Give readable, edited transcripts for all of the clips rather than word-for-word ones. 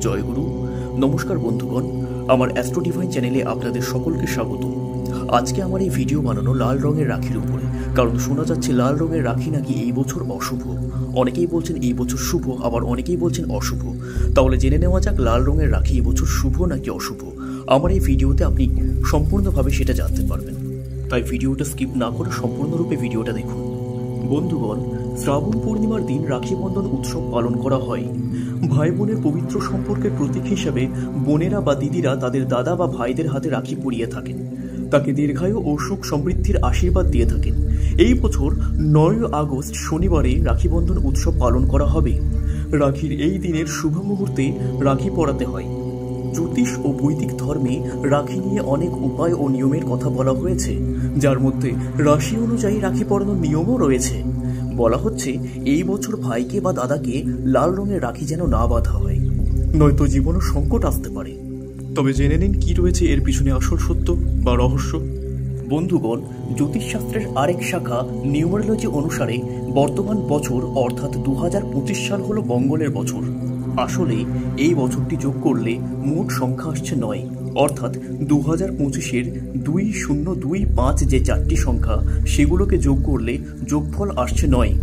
জয়গুরু। নমস্কার বন্ধুগণ, আমার অ্যাস্ট্রো ডিভাইন চ্যানেলে আপনাদের সকলকে স্বাগত। আজকে আমার এই ভিডিও বানানো লাল রঙের রাখির উপরে, কারণ শোনা যাচ্ছে লাল রঙের রাখি নাকি এই বছর অশুভ। অনেকেই বলছেন এই বছর শুভ, আবার অনেকেই বলছেন অশুভ। তাহলে জেনে নেওয়া যাক লাল রঙের রাখি এই বছর শুভ নাকি অশুভ। আমার এই ভিডিওতে আপনি সম্পূর্ণভাবে সেটা জানতে পারবেন, তাই ভিডিওটা স্কিপ না করে সম্পূর্ণরূপে ভিডিওটা দেখুন। বন্ধুগণ, শ্রাবণ পূর্ণিমার দিন রাখি বন্ধন উৎসব পালন করা হয়। ভাই বোনের পবিত্র সম্পর্কের প্রতীক হিসেবে বোনেরা বা দিদিরা তাদের দাদা বা ভাইদের হাতে রাখি পরিয়ে থাকেন, তাকে দীর্ঘায়ু ও সুখ সমৃদ্ধির আশীর্বাদ দিয়ে থাকেন। এই বছর 9 আগস্ট শনিবারে রাখি বন্ধন উৎসব পালন করা হবে। রাখির এই দিনের শুভ মুহূর্তে রাখি পরাতে হয়। জ্যোতিষ ও বৈদিক ধর্মে রাখি নিয়ে অনেক উপায় ও নিয়মের কথা বলা হয়েছে, যার মধ্যে রাশি অনুযায়ী রাখি পরানোর নিয়মও রয়েছে। বলা হচ্ছে এই বছর ভাইকে বা দাদাকে লাল রঙের রাখি যেন না বাঁধা হয়, নয়তো জীবনে সংকট আসতে পারে। তবে জেনে নিন কি রয়েছে এর পিছনে আসল সত্য বা রহস্য। বন্ধুগণ, জ্যোতিষশাস্ত্রের আরেক শাখা নিউমারোলজি অনুসারে বর্তমান বছর অর্থাৎ 2025 সাল হলো মঙ্গলের বছর। আসলে এই বছরটি যোগ করলে মোট সংখ্যা আসছে 9, অর্থাৎ 2025-এর 2025 যে 4টি সংখ্যা সেগুলোকে যোগ করলে যোগফল আসছে 9।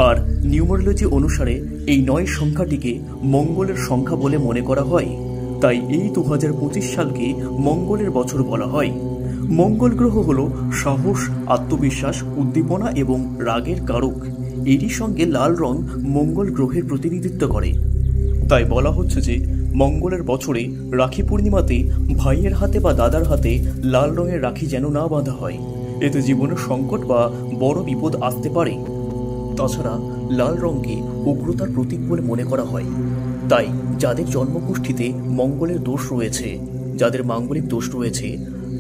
আর নিউমারোলজি অনুসারে এই 9 সংখ্যাটিকে মঙ্গলের সংখ্যা বলে মনে করা হয়। তাই এই 2025 সালকে মঙ্গলের বছর বলা হয়। মঙ্গল গ্রহ হল সাহস, আত্মবিশ্বাস, উদ্দীপনা এবং রাগের কারক। এরই সঙ্গে লাল রং মঙ্গল গ্রহের প্রতিনিধিত্ব করে। তাই বলা হচ্ছে যে মঙ্গলের বছরে রাখি পূর্ণিমাতে ভাইয়ের হাতে বা দাদার হাতে লাল রঙের রাখি যেন না বাঁধা হয়, এতে জীবনের সংকট বা বড় বিপদ আসতে পারে। তাছাড়া লাল রঙকে উগ্রতার প্রতীক বলে মনে করা হয়। তাই যাদের জন্মকুষ্ঠিতে মঙ্গলের দোষ রয়েছে, যাদের মাঙ্গলিক দোষ রয়েছে,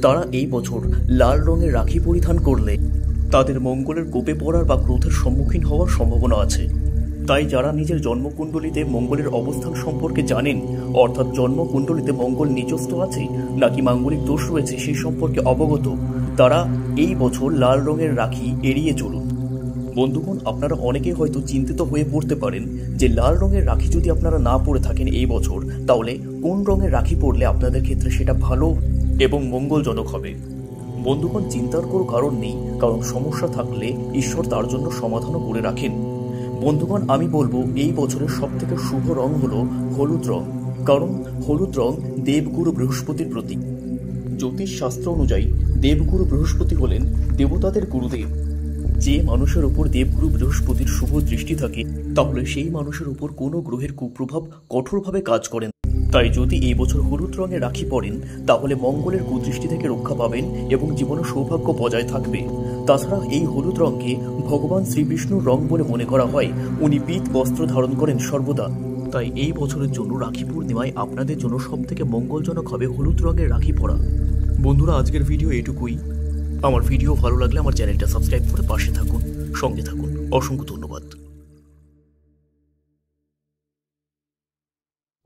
তারা এই বছর লাল রঙের রাখি পরিধান করলে তাদের মঙ্গলের কোপে পড়ার বা ক্রোধের সম্মুখীন হওয়ার সম্ভাবনা আছে। তাই যারা নিজের জন্মকুণ্ডলিতে মঙ্গলের অবস্থান সম্পর্কে জানেন, অর্থাৎ জন্মকুণ্ডলিতে মঙ্গল নিচস্থ আছে নাকি মাঙ্গলিক দোষ রয়েছে সেই সম্পর্কে অবগত, তারা এই বছর লাল রঙের রাখি এড়িয়ে চলুন। বন্ধুগণ, আপনারা অনেকেই হয়তো চিন্তিত হয়ে পড়তে পারেন যে লাল রঙের রাখি যদি আপনারা না পরে থাকেন এই বছর, তাহলে কোন রঙের রাখি পরলে আপনাদের ক্ষেত্রে সেটা ভালো এবং মঙ্গলজনক হবে। বন্ধুগণ, চিন্তার কোনো কারণ নেই, কারণ সমস্যা থাকলে ঈশ্বর তার জন্য সমাধানও করে রাখেন। বন্ধুগণ, আমি বলবো এই বছরের সবথেকে শুভ রং হলো হলুদ রং, কারণ হলুদ রং দেবগুরু বৃহস্পতির প্রতীক। জ্যোতিষ শাস্ত্র অনুযায়ী দেবগুরু বৃহস্পতি হলেন দেবতাদের গুরুদেব। যে মানুষের উপর দেবগুরু বৃহস্পতির শুভ দৃষ্টি থাকে, তাহলে সেই মানুষের উপর কোনো গ্রহের কুপ্রভাব কঠোরভাবে কাজ করেন। তাই যদি এই বছর হলুদ রঙের রাখি পরেন, তাহলে মঙ্গলের কুদৃষ্টি থেকে রক্ষা পাবেন এবং জীবনে সৌভাগ্য বজায় থাকবে। তাছাড়া এই হলুদ রঙকে ভগবান শ্রী বিষ্ণুর রং বলে মনে করা হয়। উনি পীত বস্ত্র ধারণ করেন সর্বদা। তাই এই বছরের জন্য রাখি পূর্ণিমায় আপনাদের জন্য সবথেকে মঙ্গলজনক হবে হলুদ রঙের রাখি পরা। বন্ধুরা, আজকের ভিডিও এটুকুই। আমার ভিডিও ভালো লাগলে আমার চ্যানেলটা সাবস্ক্রাইব করে পাশে থাকুন, সঙ্গে থাকুন। অসংখ্য ধন্যবাদ।